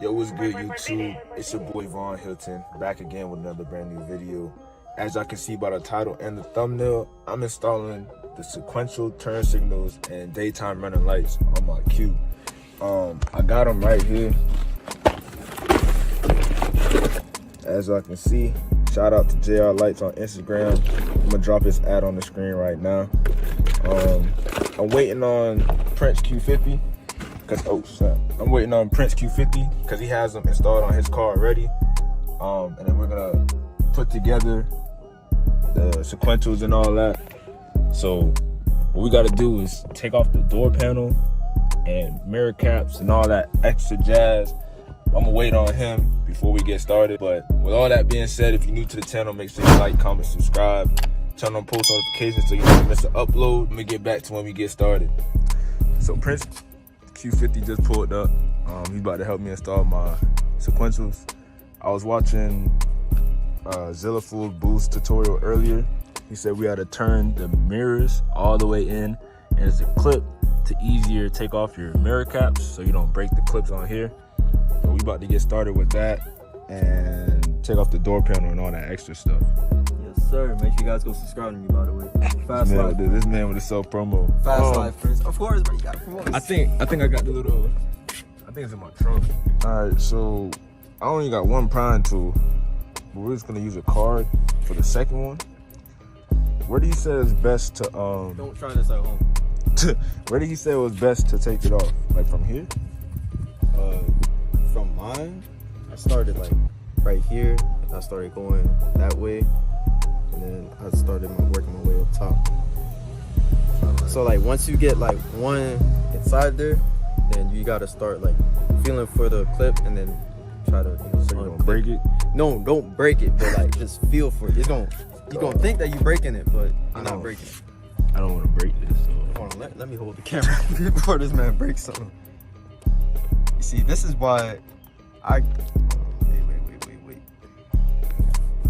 Yo, what's good, YouTube? It's your boy vonhylton, back again with another brand new video. As y'all can see by the title and the thumbnail, I'm installing the sequential turn signals and daytime running lights on my Q. I got them right here. As y'all can see, shout out to JR Lights on Instagram. I'm gonna drop his ad on the screen right now. I'm waiting on Prince Q50. I'm waiting on Prince Q50 because he has them installed on his car already. And then we're gonna put together the sequentials and all that. So what we gotta do is take off the door panel and mirror caps and all that extra jazz. I'm gonna wait on him before we get started. But with all that being said, if you're new to the channel, make sure you like, comment, subscribe, turn on post notifications so you don't miss an upload. Let me get back to when we get started. So Prince Q50 just pulled up. He's about to help me install my sequentials. I was watching Zilla Full Boost tutorial earlier. He said we had to turn the mirrors all the way in, and there's a clip to easier take off your mirror caps so you don't break the clips on here. So we about to get started with that and take off the door panel and all that extra stuff. Yes, sir. Make sure you guys go subscribe to me, by the way. Fast life. This man with a self promo. Fast life, Prince. Of course, but you got to promote. I think I got the little. I think it's in my trunk. All right, so I only got one prying tool, but we're just gonna use a card for the second one. Where did he say it's best to Don't try this at home. Where did he say it was best to take it off? Like from here? From mine, I started like right here. I started going that way, and then I started working my way up top. So like once you get like one inside there, then you gotta start like feeling for the clip, and then try to So you don't break it? No, don't break it, but like just feel for it. You're gonna think that you're breaking it, but you're not breaking it. I don't want to break this. So Hold on, let me hold the camera before this man breaks something. You see, this is why I wait.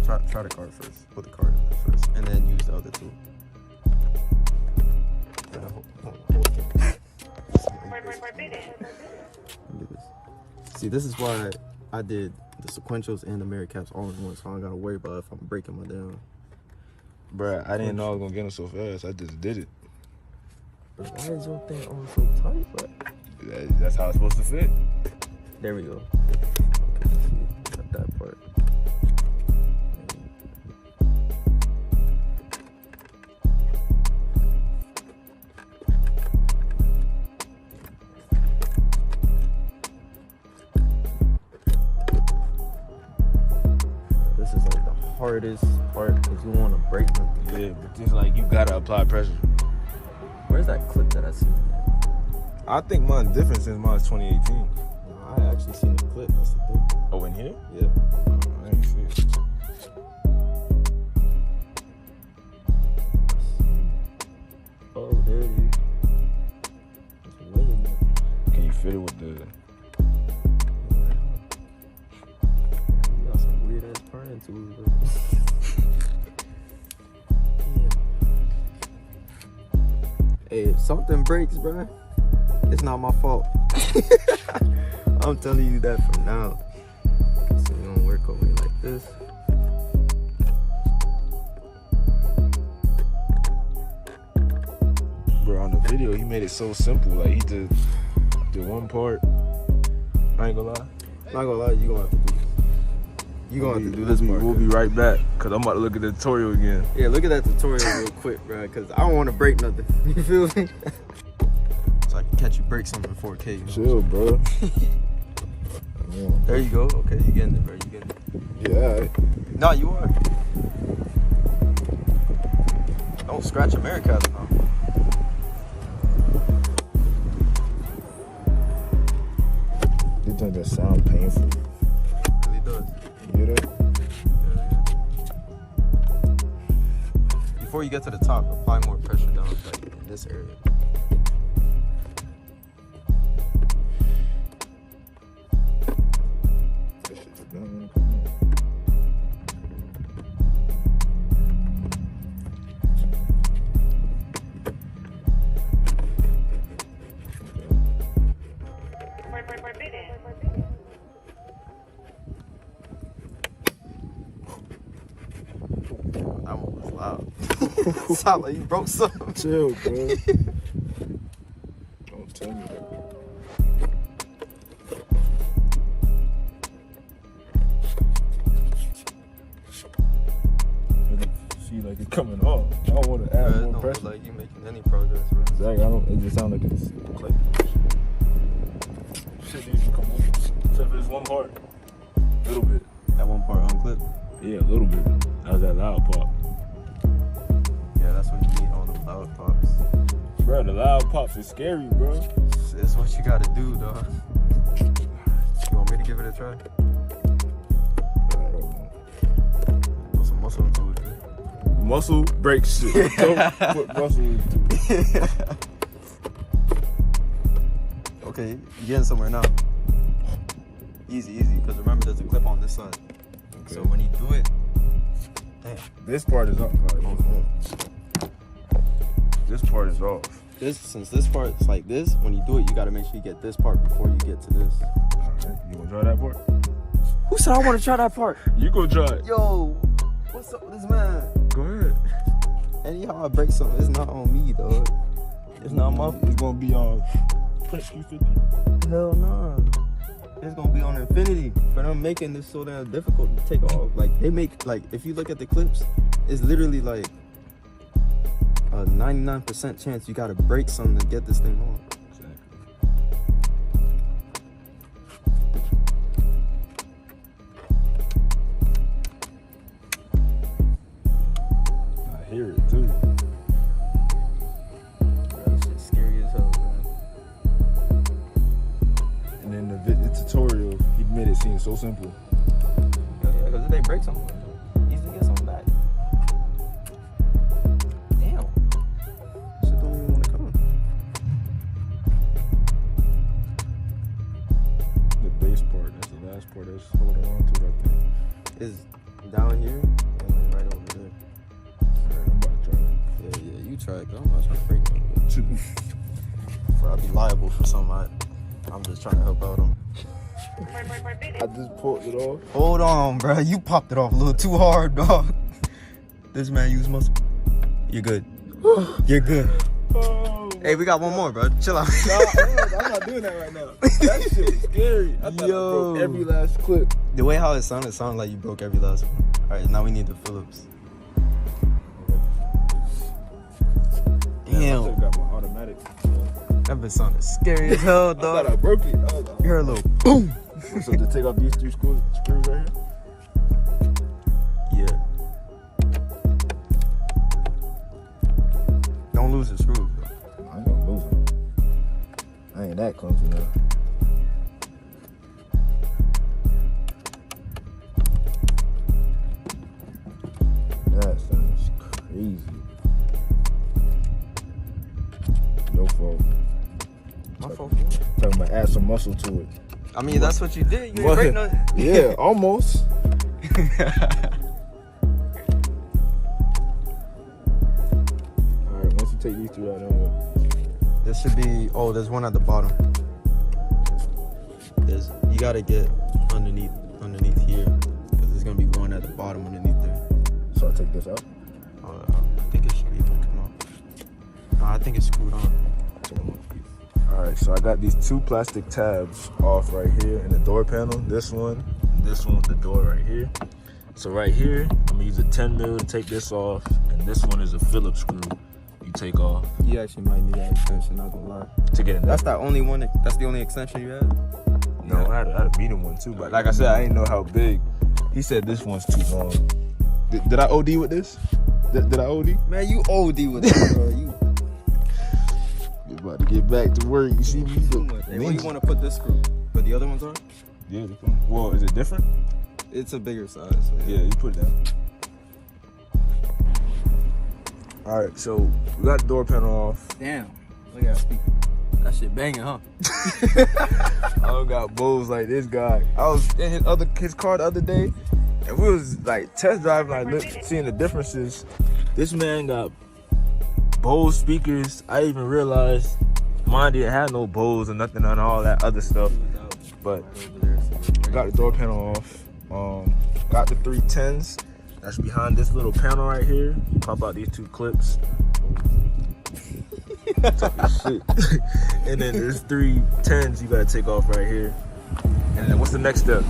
Try the card first. Put the card in there first, and then use the other tool. Hold the camera. Look at this. See, this is why I did the sequentials and the mirror caps all in one, so I don't gotta worry about if I'm breaking my down. bruh, I didn't know I was gonna get them so fast. I just did it. But why is your thing on so tight, bro? That's how it's supposed to fit. There we go. Got that part. This is like the hardest part because you want to break something. Yeah, but just like you gotta apply pressure. Where's that clip that I seen? I think mine's different since mine's 2018. No, I actually seen the clip. That's the thing. Oh, in here? Yeah. I ain't see it. Oh, there it is. It's way in there. Can you fit it with the? You got some weird ass prying tools, bro. Hey, if something breaks, bro, it's not my fault. I'm telling you that from now. So we're gonna work over it like this. Bro, on the video, he made it so simple. Like, he just did one part. I ain't gonna lie. Not gonna lie, you gonna have to do this. You gonna have to do this part. We'll be right back, because I'm about to look at the tutorial again. Yeah, look at that tutorial real quick, bro, because I don't want to break nothing. You feel me? So I can catch you break something in 4K. You know? Chill, bro. There you go. Okay, you getting it, bro. You getting it. Yeah, all right. No, you are. Don't scratch your mirror caps now. This thing just sound painful. It really does. You hear that? Before you get to the top, apply more pressure down like in this area. Sound like you broke something. Chill, bro. Don't tell me that. See, like it's coming off. I don't want to add Bro, more don't pressure. look like you making any progress, bro. Exactly. I don't. It just sounds like it's like shit didn't even come off. Except for this one part. A little bit. That one part unclipped. Yeah, a little bit. That was that loud pop. Yeah, that's what you need on the loud pops. Bro, the loud pops is scary, bro. It's what you gotta do, dog. You want me to give it a try? Put some muscle into it, man. Muscle breaks shit. Don't put muscle into it. Okay, you're getting somewhere now. Easy, because remember there's a clip on this side. Okay. So when you do it, damn. This part is off. This part is off. Since this part's like this, when you do it, you gotta make sure you get this part before you get to this. Alright, you gonna try that part? Who said I want to try that part? You go try it. Yo, what's up with this man? Go ahead. Anyhow I break something, it's not on me, dog. It's not my It's gonna be on Prince Q50. Hell no. It's gonna be on Infinity for them making this so damn difficult to take off. Like they make, like, if you look at the clips, it's literally like a 99% chance you gotta break something to get this thing on. I hear it too. That shit's scary as hell, man. And then the tutorial, he made it seem so simple. Yeah, because if they break something, easily get something back. Damn. Shit don't even want to come. The bass part, that's the last part that's holding on to it, I think. It's down here and then right over there. Alright, I'm about to try Yeah, you try it, 'cause I'm not trying to break nothing. it. Bro, I'll be liable for something. I'm just trying to help out them. I just pulled it off. Hold on, bro. You popped it off a little too hard, dog. This man used muscle. You're good. You're good. Oh, Hey, we got one more, bro. Chill out. nah, I'm not doing that right now. That shit was scary. I thought I broke every last clip. The way how it sounded like you broke every last one. All right, now we need the Phillips. I Damn. should've got my automatic. That bitch sounded scary as hell, I thought I dog. broke it. You heard a little boom. So to take off these three screws right here? Yeah. Don't lose the screws, bro. I ain't gonna lose them. I ain't that clumsy now. That sounds crazy. Your fault. My fault. Talking about add some muscle to it. I mean, that's what you did. You What? ain't break nothing. Yeah, almost. Alright, once you take these two out, then what? There should be, oh, there's one at the bottom. You gotta get underneath here, because there's gonna be one at the bottom underneath there. So I take this out? I think it should be able to come out. No, I think it's screwed on. Alright, so I got these two plastic tabs off right here in the door panel. This one with the door right here. So right here, I'm gonna use a 10 mil to take this off, and this one is a Phillips screw you take off You actually might need that extension, not gonna lie. to get in there. That's the only extension you had? No, I had a medium one too, but like I said, I didn't know how big. He said this one's too long. Did I OD with this? Did I OD? Man, you OD with that, bro. You You're about to get back to work. You see me? too much. Hey, where you wanna put this screw? But the other ones are? Yeah. Well, is it different? It's a bigger size. So Yeah, you put it down. All right, so we got the door panel off. Damn. Look at that speaker. That shit banging, huh? I don't got Bose like this guy. I was in his car the other day, and we was like test driving, like seeing the differences. This man got Bose speakers. I even realized mine didn't have no Bose or nothing on all that other stuff. But got the door panel off. Got the 310s. That's behind this little panel right here. You pop out these 2 clips. Talking shit. And then there's 3 10s you gotta take off right here. And then what's the next step?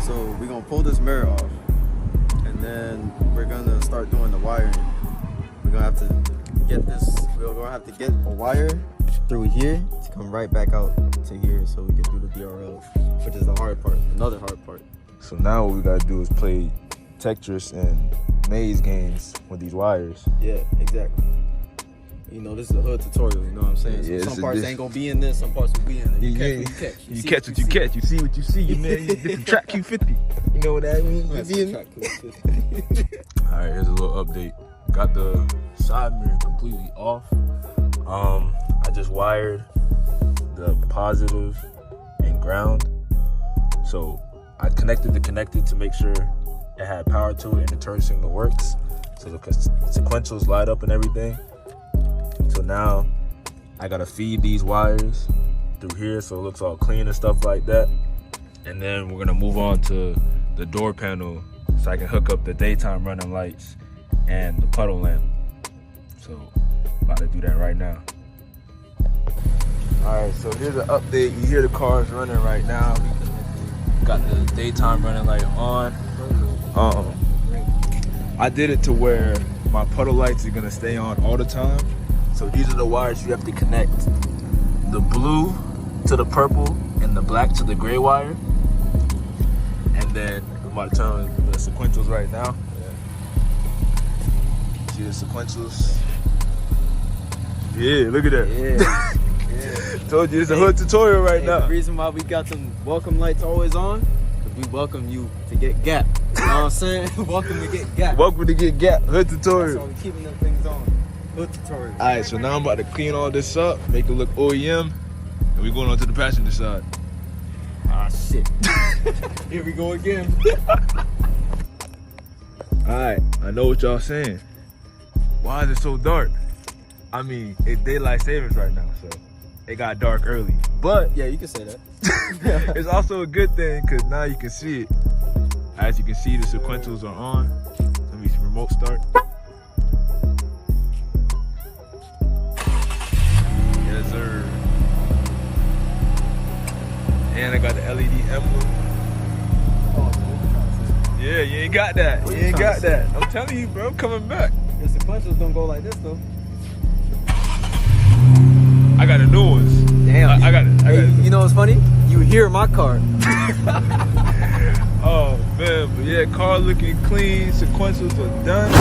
So we're gonna pull this mirror off, and then we're gonna start doing the wiring. We're gonna have to get this. We're gonna have to get a wire through here to come right back out to here, so we can do the DRL, which is the hard part. Another hard part. So now what we gotta do is play Tetris and maze games with these wires. Yeah, exactly. You know, this is a hood tutorial, you know what I'm saying? So Yeah, some parts ain't gonna be in this, some parts will be in it. You catch what you catch. You catch what you catch. You see what you see, man. This is track Q50. You know what that means? Alright, here's a little update. Got the side mirror completely off. I just wired the positive and ground. So I connected the connector to make sure it had power to it and the turn signal works. So the sequentials light up and everything. So now I gotta feed these wires through here so it looks all clean and stuff like that. And then we're gonna move on to the door panel so I can hook up the daytime running lights and the puddle lamp. So about to do that right now. All right, so here's an update. You hear the cars running right now. Got the daytime running light on. I did it to where my puddle lights are gonna stay on all the time. So these are the wires you have to connect. The blue to the purple and the black to the gray wire. And then I'm about to turn on the sequentials right now. See the sequentials? Yeah, look at that. Yeah. Told you it's a hood tutorial right now. The reason why we got them welcome lights always on, because we welcome you to get gap. You know what I'm saying? Welcome to get gap. Welcome to get gap, hood tutorial. That's why we keeping them things on. Hood tutorial. Alright, so now I'm about to clean all this up, make it look OEM, and we're going on to the passenger side. Ah, shit. Here we go again. Alright, I know what y'all saying. Why is it so dark? I mean, it's daylight savings right now, so it got dark early. But Yeah, you can say that. it's also a good thing because now you can see it. As you can see, the sequentials are on. Let me remote start. Yes, sir. And I got the LED emblem. Yeah, you ain't got that. You ain't got that. I'm telling you, bro, I'm coming back. The sequentials don't go like this, though. I got the new ones. Damn. I got it. You know what's funny? You hear my car. Oh man, but yeah, car looking clean. Sequentials are done.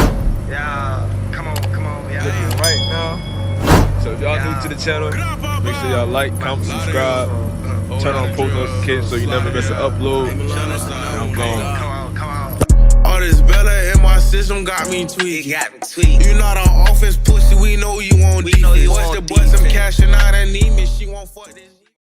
Yeah, come on, yeah. Looking right now. So if y'all new to the channel, make sure y'all like, comment, subscribe, turn on post notifications so you never miss an upload. And I'm gone. All this Bella in my system got me tweaked. You not on offense, pussy. We know you on defense. What's the boy? Some cashing out and need me. She won't fuck this.